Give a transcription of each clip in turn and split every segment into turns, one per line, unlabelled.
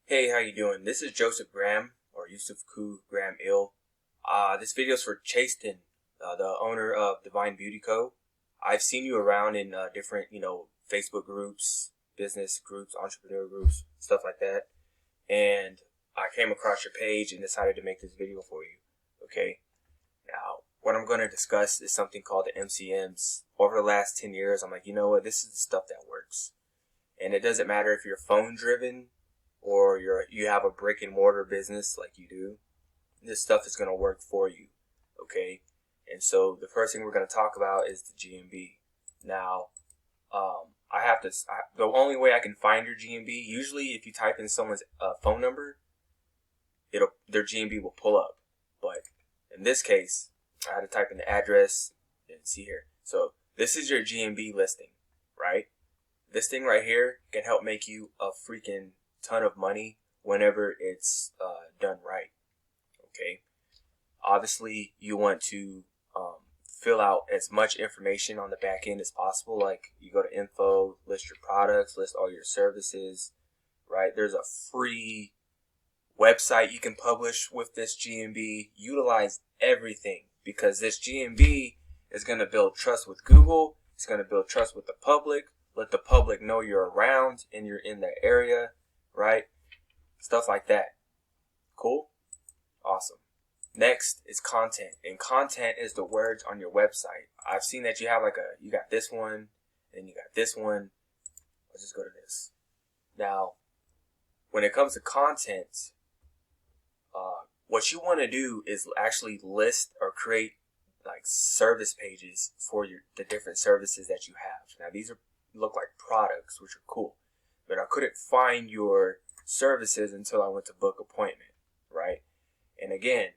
Hey, how you doing? This is Joseph Graham, or Yusuf Ku Graham Ill. This video is for Chasten, the owner of Divine Beauty Co. I've seen you around in different, Facebook groups, business groups, entrepreneur groups, stuff like that. And I came across your page and decided to make this video for you. Okay. Now, what I'm going to discuss is something called the MCMs. Over the last 10 years, I'm like, you know what? This is the stuff that works. And it doesn't matter if you're phone driven or you have a brick and mortar business like you do. This stuff is going to work for you. Okay. And so the first thing we're going to talk about is the GMB. Now, the only way I can find your GMB, usually if you type in someone's phone number, their GMB will pull up. But in this case, I had to type in the address and see here. So this is your GMB listing, right? This thing right here can help make you a freaking ton of money whenever it's done right. Okay. Obviously, you want to fill out as much information on the back end as possible. Like you go to info, list your products, list all your services. Right. There's a free website you can publish with this GMB. Utilize everything because this GMB is going to build trust with Google. It's going to build trust with the public. Let the public know you're around and you're in their area. Right? Stuff like that. Cool? Awesome. Next is content. And content is the words on your website. I've seen that you have you got this one, and you got this one. Let's just go to this. Now, when it comes to content, what you want to do is actually list or create like service pages for the different services that you have. Now, these look like products, which are cool. But I couldn't find your services until I went to book appointment, right? And again,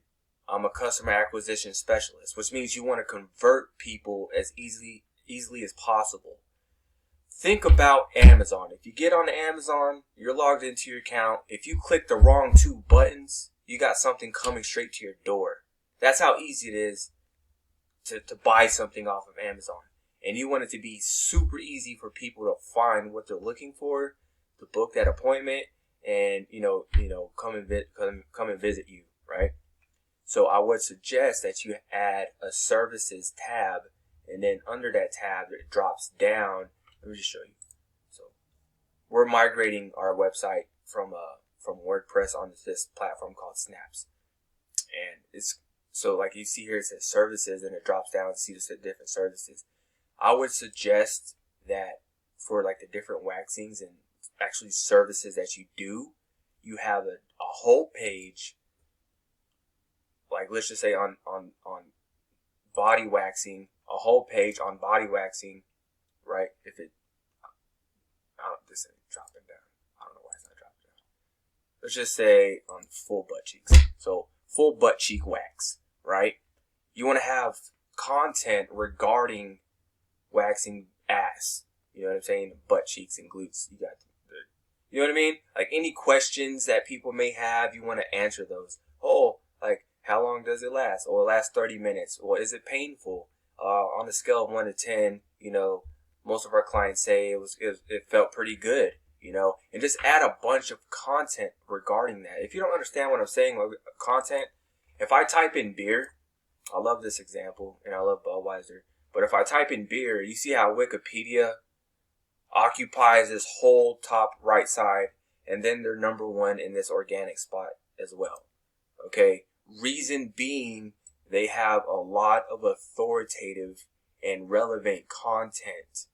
I'm a customer acquisition specialist, which means you want to convert people as easily as possible. Think about Amazon. If you get on Amazon, you're logged into your account. If you click the wrong two buttons, you got something coming straight to your door. That's how easy it is to buy something off of Amazon. And you want it to be super easy for people to find what they're looking for, to book that appointment, and come and visit you, right? So I would suggest that you add a services tab, and then under that tab it drops down. Let me just show you. So we're migrating our website from WordPress onto this platform called Snaps, and it's so like you see here it says services, and it drops down to see the different services. I would suggest that for like the different waxings and actually services that you do, you have a whole page, like let's just say on body waxing, a whole page on body waxing, right? This ain't dropping down. I don't know why it's not dropping down. Let's just say on full butt cheeks. So full butt cheek wax, right? You want to have content regarding waxing ass, you know what I'm saying? Butt cheeks and glutes. You know what I mean? Like any questions that people may have, you want to answer those. Oh, like how long does it last? Or it lasts 30 minutes. Or is it painful? On a scale of 1 to 10, most of our clients say it felt pretty good, and just add a bunch of content regarding that. If you don't understand what I'm saying, like content, if I type in beer, I love this example, and I love Budweiser. But if I type in beer, you see how Wikipedia occupies this whole top right side, and then they're number one in this organic spot as well. Okay? Reason being, they have a lot of authoritative and relevant content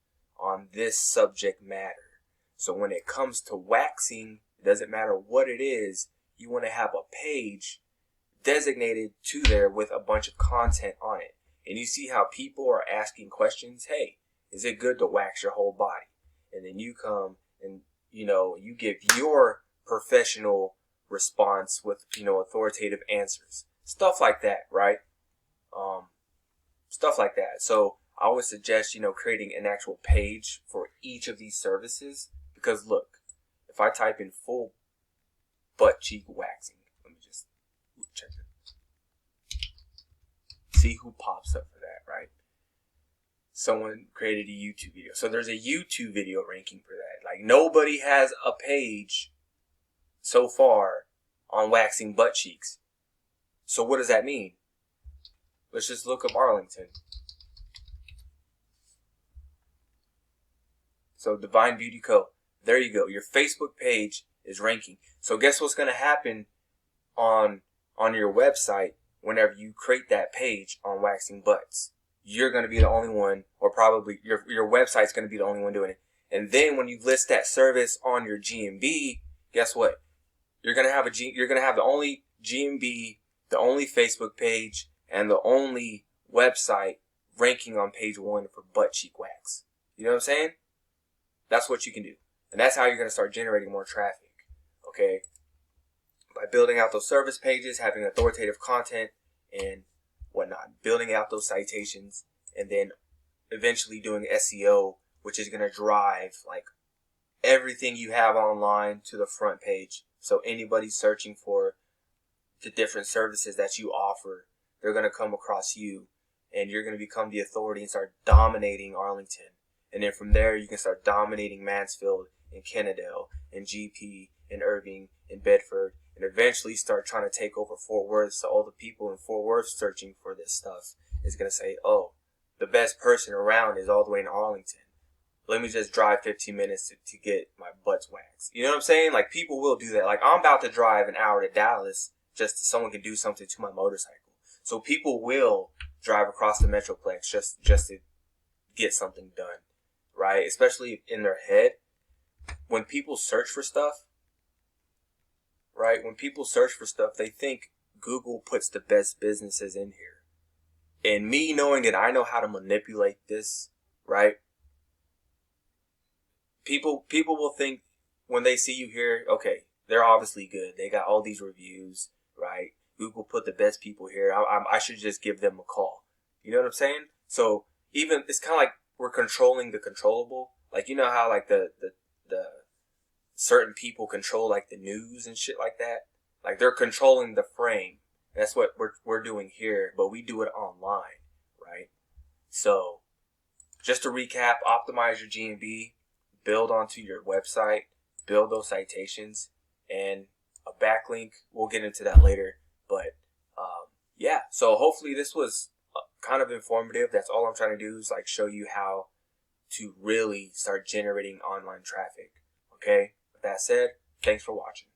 on this subject matter. So when it comes to waxing, it doesn't matter what it is, you want to have a page designated to there with a bunch of content on it. And you see how people are asking questions. Hey, is it good to wax your whole body? And then you come and, you give your professional response with, authoritative answers. Stuff like that, right? Stuff like that. So I would suggest, creating an actual page for each of these services. Because look, if I type in full butt cheek waxing, let me just check it. See who pops up for that, right? Someone created a YouTube video. So there's a YouTube video ranking for that. Like nobody has a page so far on waxing butt cheeks. So what does that mean? Let's just look up Arlington. So Divine Beauty Co. There you go. Your Facebook page is ranking. So guess what's going to happen on your website whenever you create that page on waxing butts? You're going to be the only one, or probably your website's going to be the only one doing it. And then when you list that service on your GMB, guess what? You're going to have the only GMB, the only Facebook page, and the only website ranking on page 1 for butt cheek wax. You know what I'm saying? That's what you can do. And that's how you're going to start generating more traffic. Okay? By building out those service pages, having authoritative content, and whatnot. Building out those citations, and then eventually doing SEO, which is going to drive like everything you have online to the front page. So anybody searching for the different services that you offer, they're going to come across you, and you're going to become the authority and start dominating Arlington. And then from there, you can start dominating Mansfield and Kennedale and GP and Irving and Bedford, and eventually start trying to take over Fort Worth. So all the people in Fort Worth searching for this stuff is going to say, oh, the best person around is all the way in Arlington. Let me just drive 15 minutes to get my butts waxed. You know what I'm saying? Like, people will do that. Like, I'm about to drive an hour to Dallas just so someone can do something to my motorcycle. So people will drive across the Metroplex just to get something done, right? Especially in their head. When people search for stuff, right? When people search for stuff, they think Google puts the best businesses in here. And me knowing that I know how to manipulate this, right? People will think when they see you here, okay, they're obviously good. They got all these reviews, right? Google put the best people here. I should just give them a call. You know what I'm saying? So even, it's kind of like we're controlling the controllable. Like, you know how like the certain people control like the news and shit like that? Like, they're controlling the frame. That's what we're doing here, but we do it online, right? So just to recap, optimize your GMB, build onto your website, build those citations, and a backlink. We'll get into that later. But yeah, so hopefully this was kind of informative. That's all I'm trying to do is like show you how to really start generating online traffic. Okay? With that said, thanks for watching.